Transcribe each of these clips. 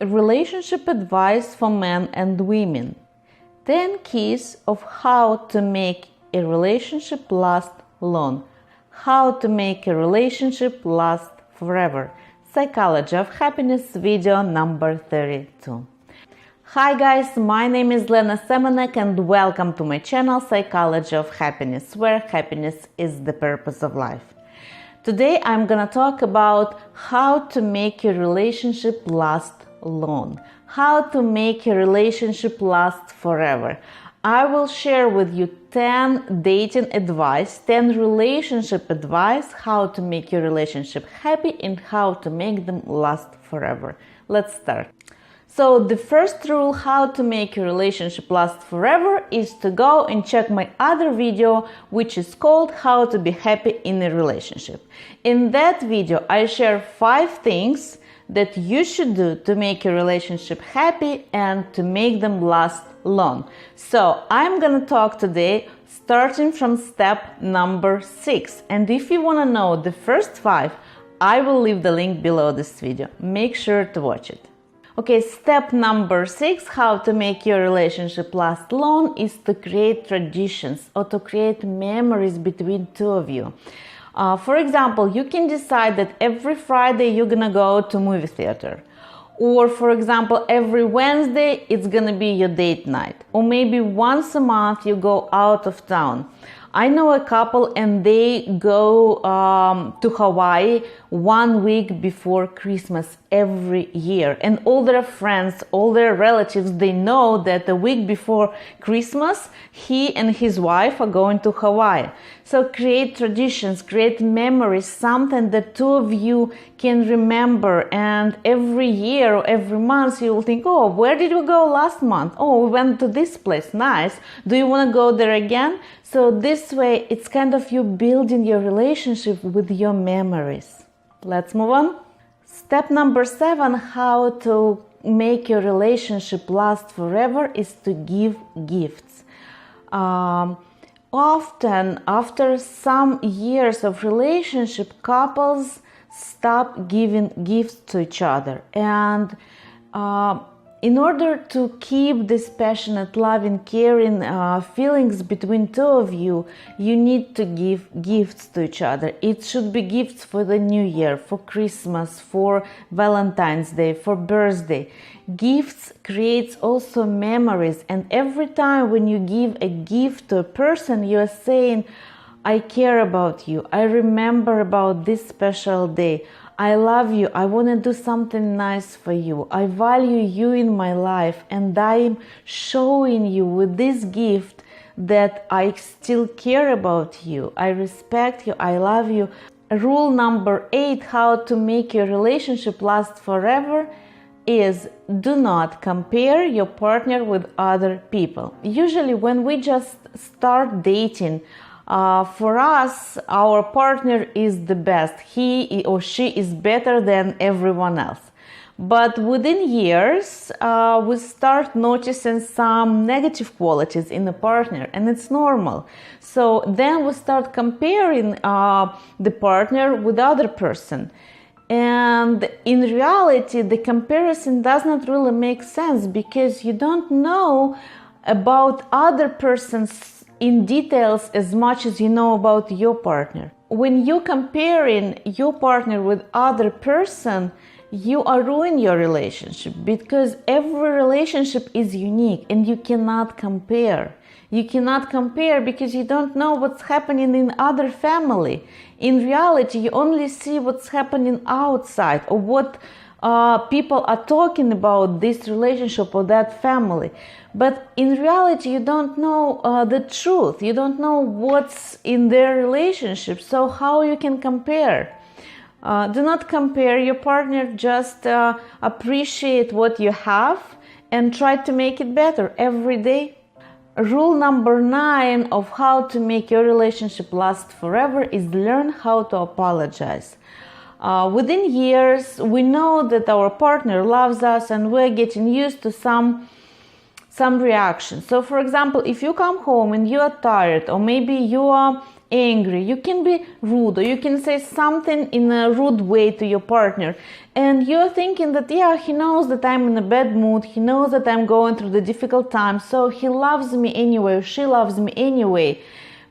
Relationship advice for men and women. 10 keys of how to make a relationship last long. How to make a relationship last forever. Psychology of Happiness video number 32. Hi guys, my name is Lena Semenek and welcome to my channel Psychology of Happiness, where happiness is the purpose of life. Today I'm gonna talk about how to make your relationship last long. How to make a relationship last forever. I will share with you 10 dating advice, 10 relationship advice, how to make your relationship happy and how to make them last forever. Let's start. So the first rule how to make your relationship last forever is to go and check my other video, which is called How to be happy in a relationship. In that video, I share 5 things that you should do to make your relationship happy and to make them last long. So I'm gonna talk today starting from step number 6. And if you wanna know the first 5, I will leave the link below this video. Make sure to watch it. Okay, step number 6, how to make your relationship last long, is to create traditions or to create memories between two of you. For example, you can decide that every Friday you're gonna go to movie theater. Or for example, every Wednesday it's gonna be your date night. Or maybe once a month you go out of town. I know a couple and they go to Hawaii 1 week before Christmas every year. And all their friends, all their relatives, they know that a week before Christmas, he and his wife are going to Hawaii. So create traditions, create memories, something that two of you can remember. And every year or every month you will think, oh, where did we go last month? Oh, we went to this place, nice. Do you want to go there again? So this way, it's kind of you building your relationship with your memories. Let's move on. Step number 7, how to make your relationship last forever, is to give gifts. Often, after some years of relationship, couples stop giving gifts to each other. And in order to keep this passionate, loving, caring feelings between two of you, you need to give gifts to each other. It should be gifts for the New Year, for Christmas, for Valentine's Day, for birthday. Gifts creates also memories, and every time when you give a gift to a person, you are saying, I care about you, I remember about this special day, I love you, I want to do something nice for you, I value you in my life, and I'm showing you with this gift that I still care about you, I respect you, I love you. Rule number 8, how to make your relationship last forever, is do not compare your partner with other people. Usually when we just start dating, for us, our partner is the best. He or she is better than everyone else. But within years, we start noticing some negative qualities in the partner, and it's normal. So then we start comparing the partner with other person. And in reality, the comparison does not really make sense because you don't know about other person's in details as much as you know about your partner. When you're comparing your partner with other person, you are ruining your relationship because every relationship is unique and you cannot compare. You cannot compare because you don't know what's happening in other family. In reality, you only see what's happening outside or what people are talking about this relationship or that family. But in reality, you don't know the truth. You don't know what's in their relationship. So how you can compare? Do not compare your partner. Just appreciate what you have and try to make it better every day. Rule number 9 of how to make your relationship last forever is learn how to apologize. Within years, we know that our partner loves us and we're getting used to some reaction. So for example, if you come home and you are tired, or maybe you are angry, you can be rude, or you can say something in a rude way to your partner, and you're thinking that, yeah, he knows that I'm in a bad mood, he knows that I'm going through the difficult time, so he loves me anyway, or she loves me anyway.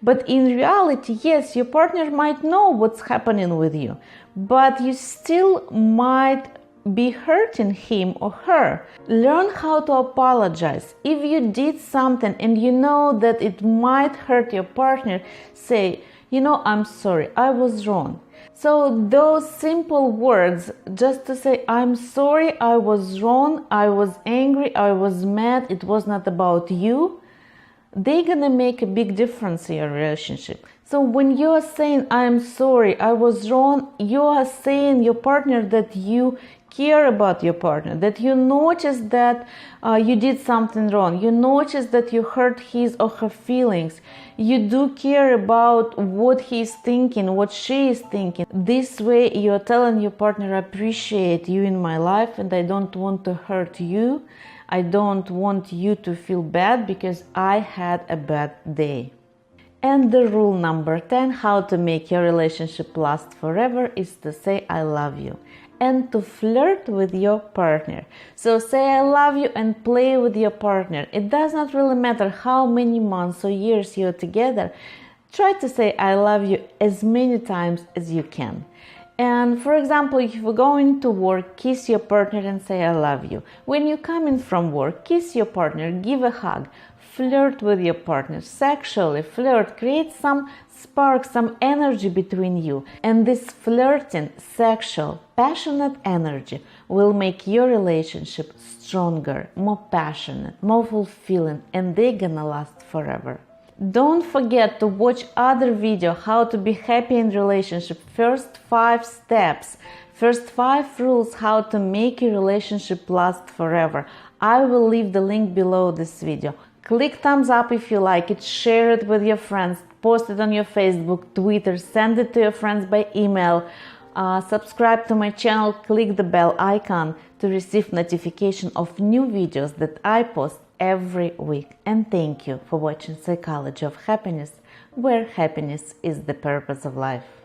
But in reality, yes, your partner might know what's happening with you, but you still might be hurting him or her. Learn how to apologize. If you did something and you know that it might hurt your partner, say, I'm sorry, I was wrong. So those simple words, just to say, I'm sorry, I was wrong, I was angry, I was mad, it was not about you, they're gonna make a big difference in your relationship. So when you are saying, I'm sorry, I was wrong, you are saying your partner that you care about your partner, that you notice that you did something wrong, you notice that you hurt his or her feelings, you do care about what he's thinking, what she is thinking. This way you're telling your partner, I appreciate you in my life and I don't want to hurt you. I don't want you to feel bad because I had a bad day. And the rule number 10, how to make your relationship last forever, is to say I love you and to flirt with your partner. So say I love you and play with your partner. It does not really matter how many months or years you're together. Try to say I love you as many times as you can. And for example, if you're going to work, kiss your partner and say I love you. When you're coming from work, kiss your partner, give a hug, flirt with your partner, sexually flirt, create some spark, some energy between you. And this flirting, sexual, passionate energy will make your relationship stronger, more passionate, more fulfilling, and they're gonna last forever. Don't forget to watch other video, how to be happy in relationship, first 5 steps, first 5 rules how to make your relationship last forever. I will leave the link below this video. Click thumbs up if you like it, share it with your friends, post it on your Facebook, Twitter, send it to your friends by email, subscribe to my channel, click the bell icon to receive notification of new videos that I post every week. And thank you for watching Psychology of Happiness, where happiness is the purpose of life.